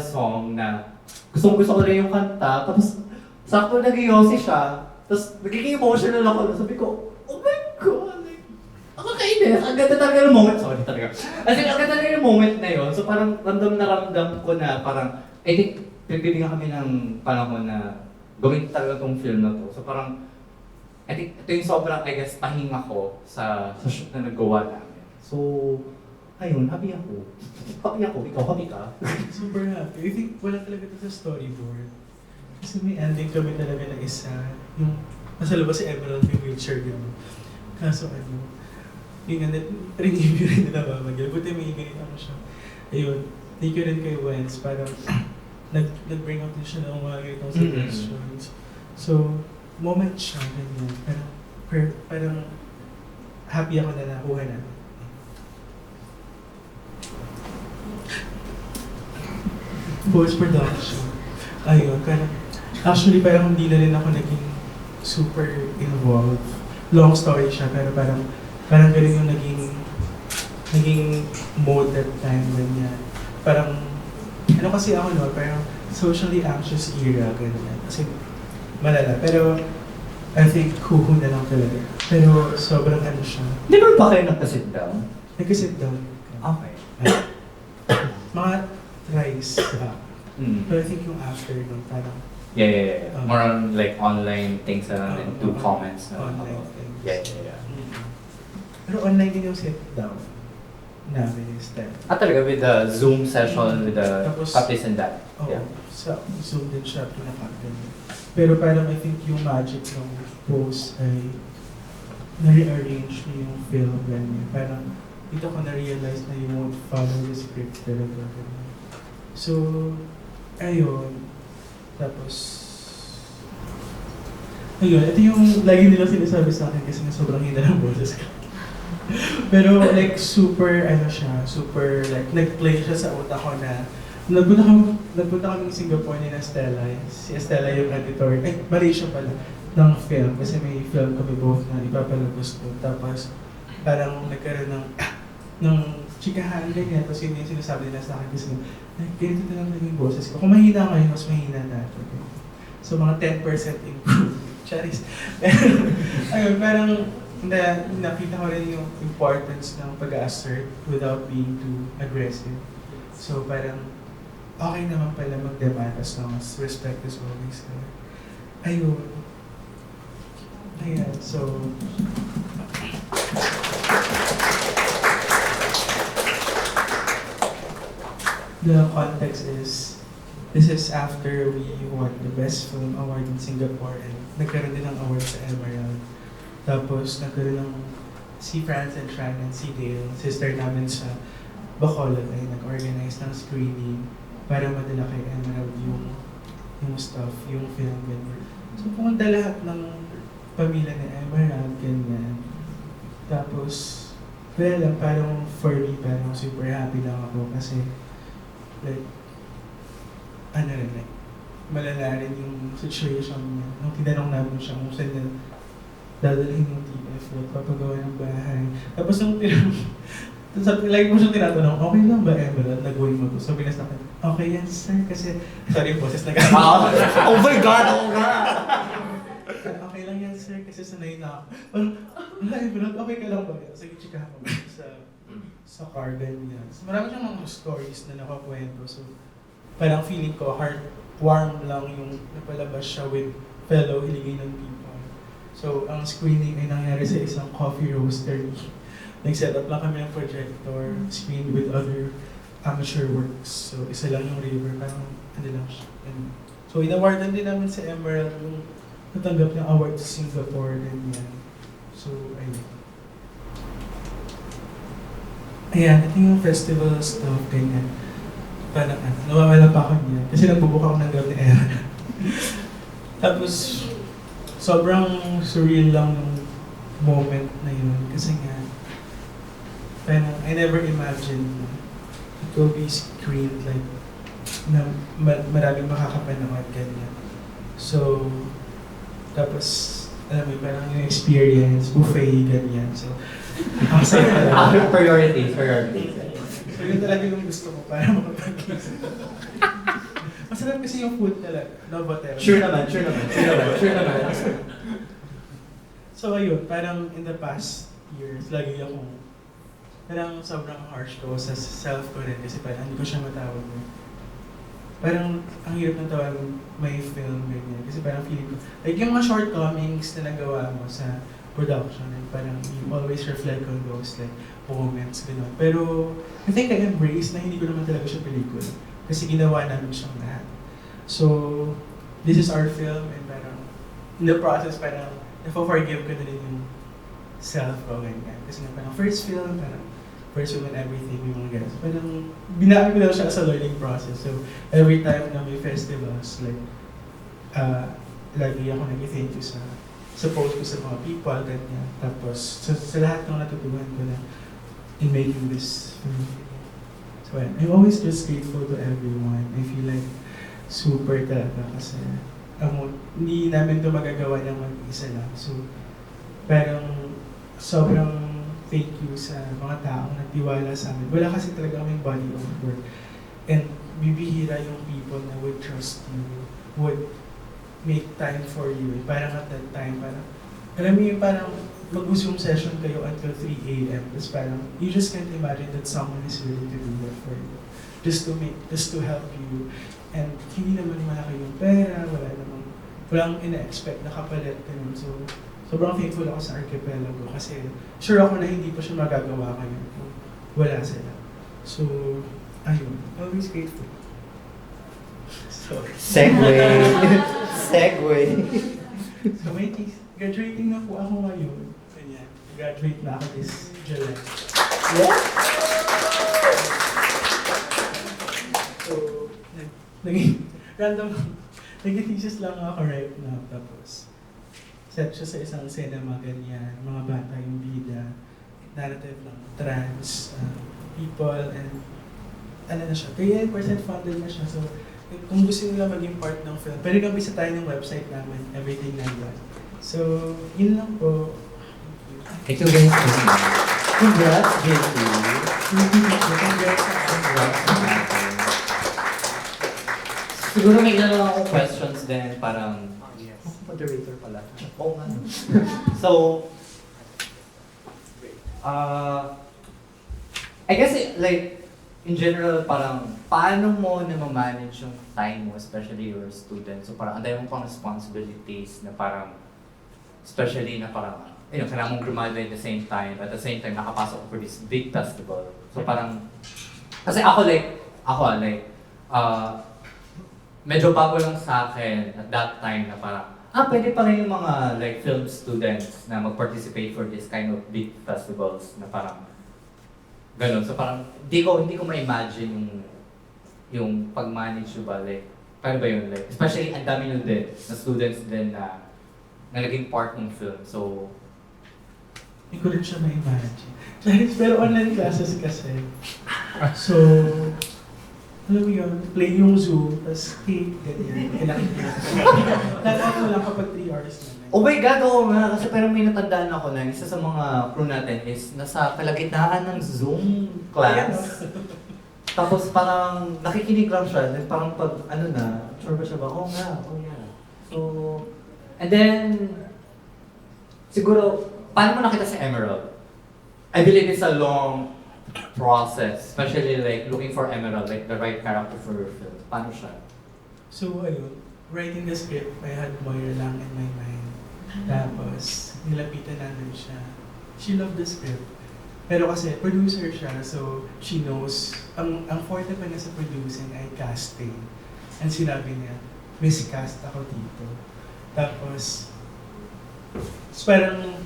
song na gusto ko rin yung kanta. Tapos sakto nag-iossi siya. Tapos nagiging emotional ako. Sabi ko, oh my God! Like, ang kakainis. Ang ganda talaga ng moment. Sorry talaga. As in, ang ganda talaga ng moment na yun. So parang ramdam ko na parang, I think, pinagbibigyan kami ng panahon na gawin talaga tong film na to. So parang, I think, ito yung sobrang, I guess, pahinga ko sa shoot na nagawa namin. So, ayun, happy ako. Ikaw, happy ka? Super happy. I think wala talaga ito sa storyboard. Kasi may ending kami talaga na isa. Yung nasa labas si Emerald, may wheelchair din. Kaso yung review rin nila mamagil. Buti may ganito ako siya. Ayun, thank you rin kay Wens. Parang nag-bring up din siya ng mga ganitong suggestions. So, moment siya, ganyan. Parang happy ako na nakuha na. Post-production. Ayun, actually parang hindi na rin ako naging super involved. Long story siya, pero parang ganun yung naging mode that time, ganyan. Parang, ano kasi ako no, parang socially anxious era, ganyan. Kasi malala, pero I think huhu na lang talaga. Pero sobrang ano siya. Di ba pa kayo nagka-sit down? Nag-sit down. Okay. Mga thrice. Mm. Pero I think yung after nun, parang Yeah. More on like online things and do comments. online things. Yeah. Pero online din yung sit down namin instead. Talaga with the Zoom session with the Tapos, couples and that. Oo, Yeah. sa Zoom din siya pinaka-ganyan. Pero parang I think yung magic ng post ay na-rearrange niya yung film ganyan. Parang dito ko na-realize na you won't follow the script talaga. Ganyan. So, ayun. Tapos, ayun, ito yung lagi nila sinasabi sa akin kasi nga sobrang hina ng boses ko. Pero like super, super like nag-play siya sa utak ko na nagpunta kami ng Singapore ni Estella. Si Estella yung editor, Malaysia pala, ng film. Kasi may film kami both na ipapalabas ko. Tapos parang nagkaroon ng chikahan ganyan. Tapos yun yung sinasabi nila sa akin kasi ganito na lang yung boses ko. Kung mahina ngayon, mas mahina natin. So mga 10% improvement. Charis. Ayun, parang nakita ko rin yung importance ng pag-assert without being too aggressive. So parang okay naman pala mag-demand as long as respect is always there. Ayun. Ayan, so the context is, this is after we won the Best Film Award in Singapore and nagkaroon din ng award sa Emerald. Tapos nagkaroon ng si Franz and Shan and si Dale, sister namin sa Bacolod, ay nag-organize ng screening para madala kay Emerald yung stuff, yung film, ganyan. So pumunta lahat ng pamilya ni Emerald, ganyan. Tapos, well, parang for me, parang super happy lang ako kasi like, like, malala rin yung situation niya. Nung tinanong namin siya kung saan niya dadalhin yung TF, like, papagawa ng bahay. Tapos nung lagi mo siyang tinatanong, okay lang ba, Emerald, nagawin mo to? Sabi na sa akin, okay yan, sir, kasi, sorry po, sis, Oh my God! Okay lang yan, sir, kasi sanay na ako. Parang, Emerald, okay ka lang ba? Sige, chikahan ko sa car, ganyan. So, marami siyang mga stories na nakakwento. So, parang feeling ko, heartwarm lang yung napalabas siya with fellow Hiligay ng people. So, ang screening ay nangyari sa isang coffee roastery. Nag-set up lang kami ng projector, screened with other amateur works. So, isa lang yung river, parang lang siya. And, so, in-awardan din namin sa Emerald yung natanggap ng award sa Singapore, ganyan. So, ayun. Ayan, ito yung festival stuff, ganyan. Parang nawawala pa ako niya. Kasi nagbubuka ako ng gab ni Era. Tapos, sobrang surreal lang yung moment na yun. Kasi nga, parang I never imagined na it will be screened like na maraming makakapanood, ganyan. So, tapos, alam mo, parang yung experience, buffet, ganyan. So, Priorities. So yun talaga yung gusto ko para makapag-isip. Masarap kasi yung food talaga. Novotel. Sure naman. So ayun, parang in the past years, lagi akong parang sobrang harsh ko sa self ko rin kasi parang hindi ko siya matawag mo. Parang ang hirap ng tawag may film, ganyan. Kasi parang feeling ko, like yung mga shortcomings na nagawa mo sa production, and parang you always reflect on those like moments, gano'n. Pero I think I embrace na hindi ko naman talaga siya pelikula. Kasi ginawa namin siyang lahat. So, this is our film and parang in the process parang nafo-forgive ko na rin yung self ko, ganyan. Kasi nga parang first film, parang first film and everything, yung mga ganyan. So parang binami ko lang siya as a learning process. So every time na may festivals, like, lagi ako nag-thank you sa post ko sa mga people, ganyan. Tapos sa lahat ng natutunan ko na in making this film. So I'm always just grateful to everyone. I feel like super talaga kasi hindi namin ito magagawa ng mag-isa lang. So, parang sobrang thank you sa mga taong nagtiwala sa amin. Wala kasi talaga kaming body of work. And bibihira yung people na would trust you, would make time for you. Parang at that time, parang, alam mo yung parang mag-Zoom session kayo until 3 a.m. Tapos parang, you just can't imagine that someone is willing to do that for you. Just to help you. And hindi naman malaki yung pera, walang ina-expect na kapalit. Ganun. So, sobrang thankful ako sa Archipelago kasi sure ako na hindi pa siya magagawa kayo kung wala sila. So, ayun. Always grateful. So, Segue. so may graduating na po ako ngayon. Ganyan. Graduate na ako this July. Yeah? So, nag-thesis lang ako right now. Tapos, set siya sa isang cinema, ganyan. Mga bata yung bida. Narrative ng trans people and ano na siya. 38% funded na siya. So, kung gusto nila maging part ng film, pwede kang bisa tayo ng website namin, everything na yan. So, yun lang po. Thank you guys. Congrats, JT. Congrats. Siguro may ilan lang akong questions din, parang, moderator pala. Oo nga. So, I guess, like, in general, parang, paano mo na ma-manage yung time mo, especially your student? So, parang, anday mo pang responsibilities na parang, especially na parang, kailangan mong graduate at the same time, nakapasok ko for this big festival. So, parang, kasi ako, medyo bago lang sa akin at that time na parang, pwede pa rin yung mga like film students na mag-participate for this kind of big festivals na parang ganun. So parang hindi ko ma-imagine yung pag-manage yung ba, like, paano ba yun? Like, especially ang dami nun din na students din na naging part ng film. So, Hindi ko rin siya ma-imagine. Pero online classes kasi. So, alam mo yun, play yung Zoom, tapos cake, ganyan. Nalala ko lang kapag 3 hours na. oh my God, oo nga. Kasi pero may natandaan ako na isa sa mga crew natin is nasa kalagitnaan ng Zoom class. Tapos parang nakikinig lang siya. Like, parang pag sure ba siya ba? Oo nga, oh yeah. So, and then, siguro, paano mo nakita si Emerald? I believe it's a long process, especially like looking for Emerald, like the right character for your film. Paano siya? So, ayun, writing the script, I had Moira lang in my mind. Tapos, nilapitan namin siya. She loved the script. Pero kasi, producer siya, so she knows, ang forte pa niya sa producing ay casting. And sinabi niya, miscast ako dito. Tapos parang,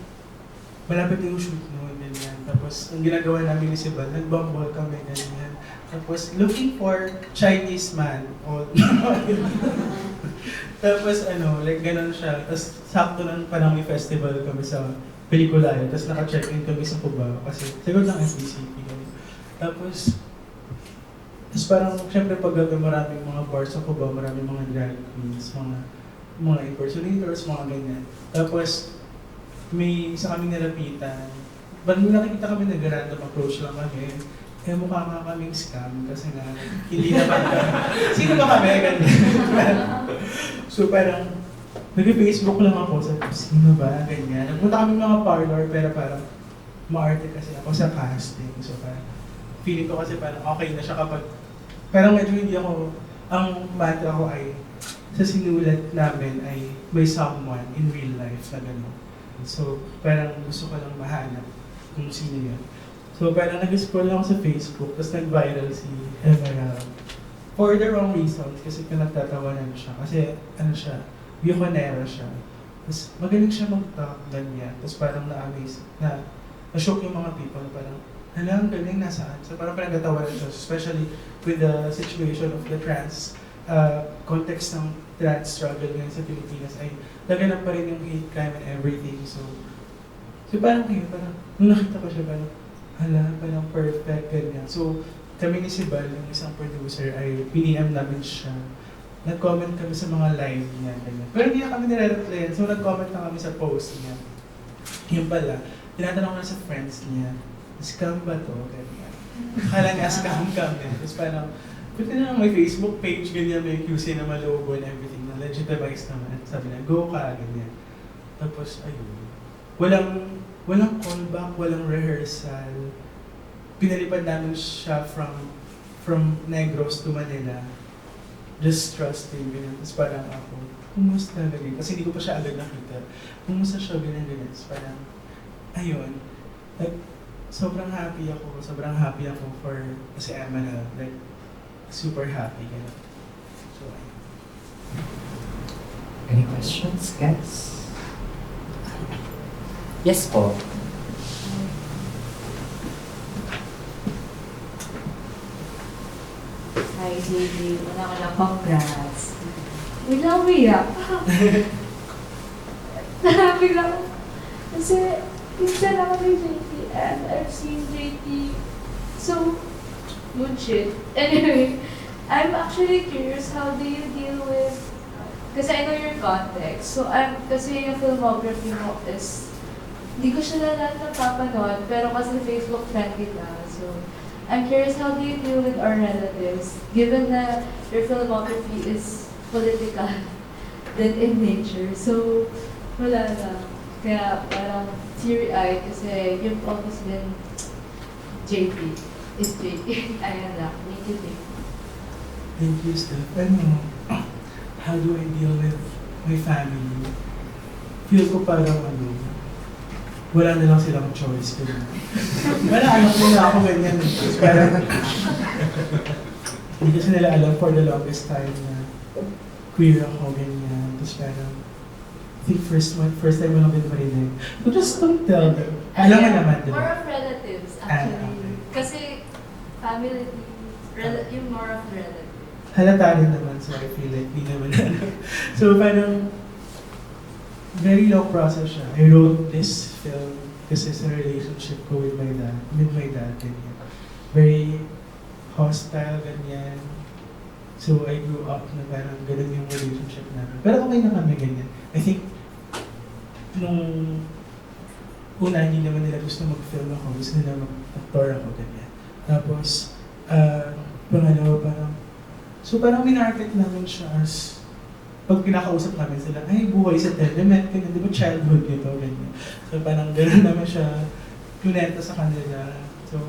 malapit yung shoot noon, ganyan. Tapos, ang ginagawa namin ni Sibal, nag-bumble kami, ganyan. Tapos, looking for Chinese man. Tapos, like, ganun siya. Tapos, sakto lang parang may festival kami sa pelikula yun. Tapos, naka-check-in kami sa Cubao. Kasi, siguro lang FBCP kami. Tapos parang, syempre, pag maraming mga bars sa Cubao, maraming mga drag queens, mga impersonators, mga ganyan. Tapos, may isa kaming nalapitan. Ba't nakikita kami nag-random approach lang kami, mukha nga kaming scam kasi nga hindi naman kami. Sino ba kami? Ganyan. So parang, nag-Facebook lang ako, sabi, sino ba? Ganyan. Nagpunta kami mga parlor, pero parang maarte kasi ako sa casting. So parang, feeling ko kasi parang okay na siya kapag, parang medyo hindi ako, ang mantra ko ay, sa sinulat namin ay may someone in real life na gano'n. So, parang gusto ko lang mahanap kung sino yun. So, parang nag-scroll ako sa Facebook, tapos nag-viral si Emerald. For the wrong reasons, kasi pinagtatawanan siya. Kasi, siya, Buconero siya. Tapos magaling siya mag-talk, ganyan. Tapos parang na-amaze, na-shock yung mga people, parang, hala, ang galing, nasaan? So parang pinagtatawanan siya, especially with the situation of the trans, context ng trans struggle ngayon sa Pilipinas ay laganap pa rin yung hate crime and everything. So parang ngayon, parang, nung nakita ko siya, parang, hala, parang perfect, ganyan. So, kami ni Sibal, yung isang producer, ay piniem namin siya. Nag-comment kami sa mga live niya, ganyan. Pero hindi na kami nire-replyan, so nag-comment na kami sa post niya. Yung pala, tinatanong na sa friends niya, scam ba to? Ganyan. Akala niya scam kami. Tapos parang, pwede na lang may Facebook page, ganyan, may QC na malogo and everything, na legitimize naman. Sabi na, go ka, ganyan. Tapos, ayun. Walang callback, walang rehearsal. Pinalipad namin siya from Negros to Manila. Just trusting, ganyan. Tapos parang ako, kumusta ganyan? Kasi hindi ko pa siya agad nakita. Kumusta siya, ganyan. Tapos parang, ayun. Like, sobrang happy ako for, kasi Emma na, like, super happy, ganyan. So, ayun. Any questions, guys? Yes po. Hi, JD. Una congrats. Biglang umiyak. Biglang, kasi minsan ako kay JT and I've seen JT so good shit. Anyway, I'm actually curious, how do you deal with, kasi I know your context, so kasi yung filmography mo is, hindi ko siya lahat napapanood, pero kasi Facebook friend kita, so I'm curious, how do you deal with our relatives, given na your filmography is political than in nature, so wala na. Kaya parang teary-eyed kasi you've always been JP, is JP. Ayan lang, make you think. Thank you, Steph. How do I deal with my family? Feel ko parang wala na lang silang choice. Wala, anak nila ako ganyan. Parang, hindi kasi nila alam for the longest time na queer ako, ganyan. Tapos parang, I think first time mo lang din marinig. So just don't tell them. Alam mo naman, di More ba? of relatives, actually. Okay. Kasi family, yung more of relatives. Halata rin naman, so I feel like di naman So parang, very long process siya. I wrote this film kasi sa relationship ko with my dad, ganyan. Very hostile, ganyan. So I grew up na parang ganun yung relationship namin. Pero okay na kami, ganyan. I think, nung una, hindi naman nila gusto mag-film ako, gusto nila mag-actor ako, ganyan. Tapos, pangalawa parang, so parang minarket namin siya as, pag pinakausap namin sila, ay, buhay sa telemet, ganyan, di ba childhood nito, ganyan. So parang gano'n naman siya, kunenta sa kanila. So,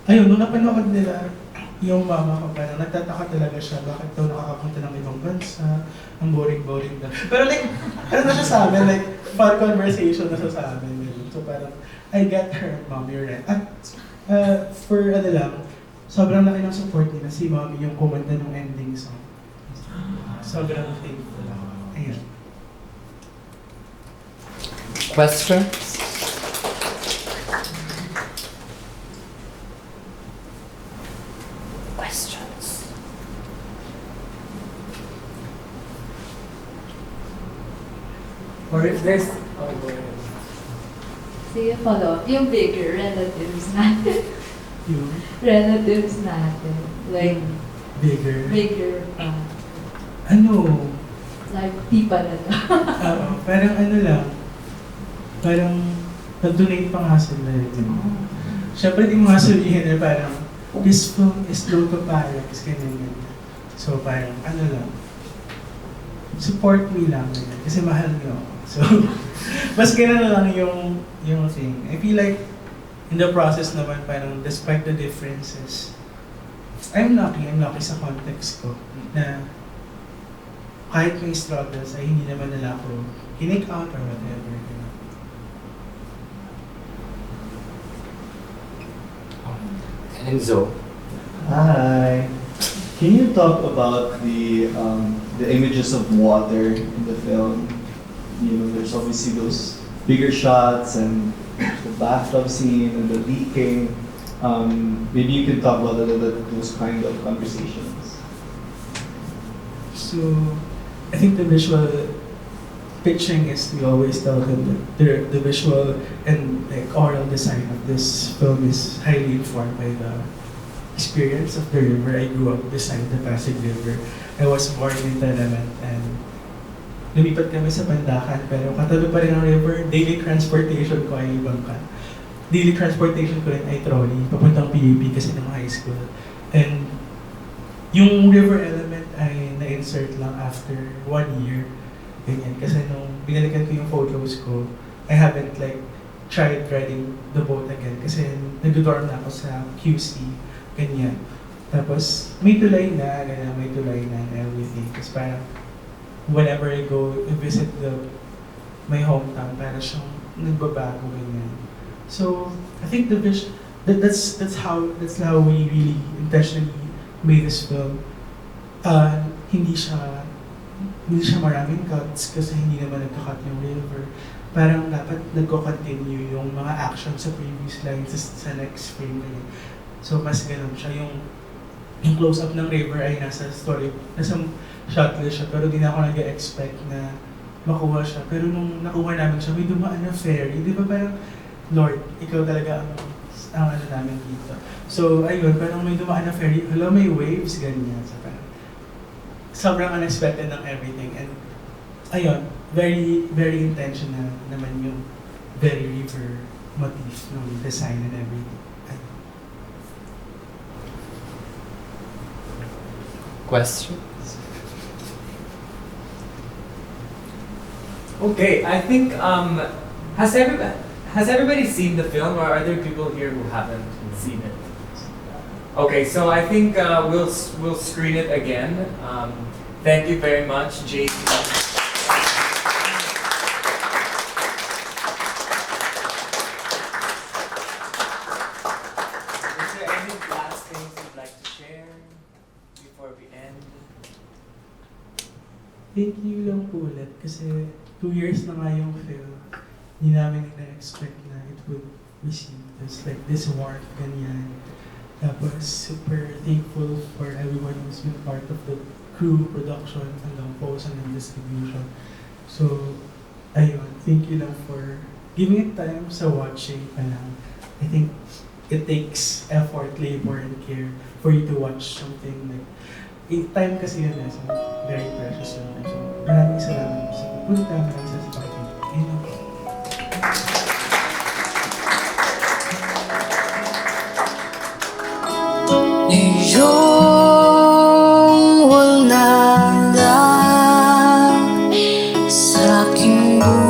ayun, nung napanood nila, yung mama ko parang nagtataka talaga siya, bakit daw nakakapunta ng ibang bansa, ang boring-boring na. Pero like, ano na siya sa amin, like, fun conversation na siya sa amin. Ganyan. So parang, I get her, mom, you're right. At for sobrang laki ng support nila, si mommy yung kumanta ng ending song. Sobrang thankful ako. Ayan. Questions? Questions? Or if there's... Oh, go ahead. Sige, follow up. Yung bigger relatives natin. Yung Relatives natin. Like, bigger. Ano? Like, tipa na to. Oo, parang lang, parang nag-donate pa nga sila. Siyempre, di mo nga sabihin na parang, this film is low to Parex, ganyan. So parang, lang, support me lang, ganyan, kasi mahal niyo ako. So, mas ganun lang yung thing. I feel like, in the process naman, parang despite the differences, I'm lucky sa context ko, na kahit may struggles, ay hindi naman nila ako kinik out or whatever. Enzo. Hi. Can you talk about the images of water in the film? there's obviously those bigger shots and the bathtub scene and the leaking. Maybe you can talk about those kind of conversations. So, I think the visual pitching is, we always tell them that the visual and like oral design of this film is highly informed by the experience of the river. I grew up beside the Pasig River. I was born in Tanaman and lumipat kami sa Pandacan, pero katabi pa rin ang river. Daily transportation ko ay bangka. Daily transportation ko rin ay trolley, papuntang PUP kasi ng high school. And yung river element ay na-insert lang after 1 year. Ganyan. Kasi nung binalikan ko yung photos ko, I haven't like tried riding the boat again kasi nag-dorm na ako sa QC. Ganyan. Tapos may tulay na, ganyan, may tulay na and everything. Kasi parang whenever I go visit my hometown, parang siyang nagbabago, ganyan. So I think that's how we really intentionally made this film. Hindi siya maraming cuts kasi hindi naman nagka-cut yung river. Parang dapat nagko-continue yung mga action sa previous lines sa next frame. Ganyan. So mas ganun siya. Yung close-up ng river ay nasa shot siya, pero di na ako nag-expect na makuha siya. Pero nung nakuha namin siya, may dumaan na ferry. Di ba parang, Lord, ikaw talaga ang ano namin dito. So, ayun, parang may dumaan na ferry. Hello, may waves, ganyan. So, parang, sobrang unexpected ng everything. And, ayun, very, very intentional naman yung very river motif ng design and everything. Questions? Okay, I think has everybody seen the film, or are there people here who haven't seen it? Okay, so I think we'll screen it again. Thank you very much, JT. Is there any last things you'd like to share before we end? Thank you lang po ulit kasi 2 years na nga yung film. Hindi namin na-expect na it would receive this warmth, ganyan. Tapos super thankful for everyone who's been part of the crew, production, hanggang post and distribution. So, ayun, thank you lang for giving it time sa watching pa lang. I think it takes effort, labor, and care for you to watch something like time kasi yun so very precious yun. So, maraming salamat sa pupunta, maraming sa supporting. Ayun lang po. Iyong wala lang sa aking buhay.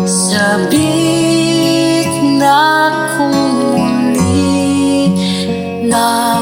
Sabik na kung muli na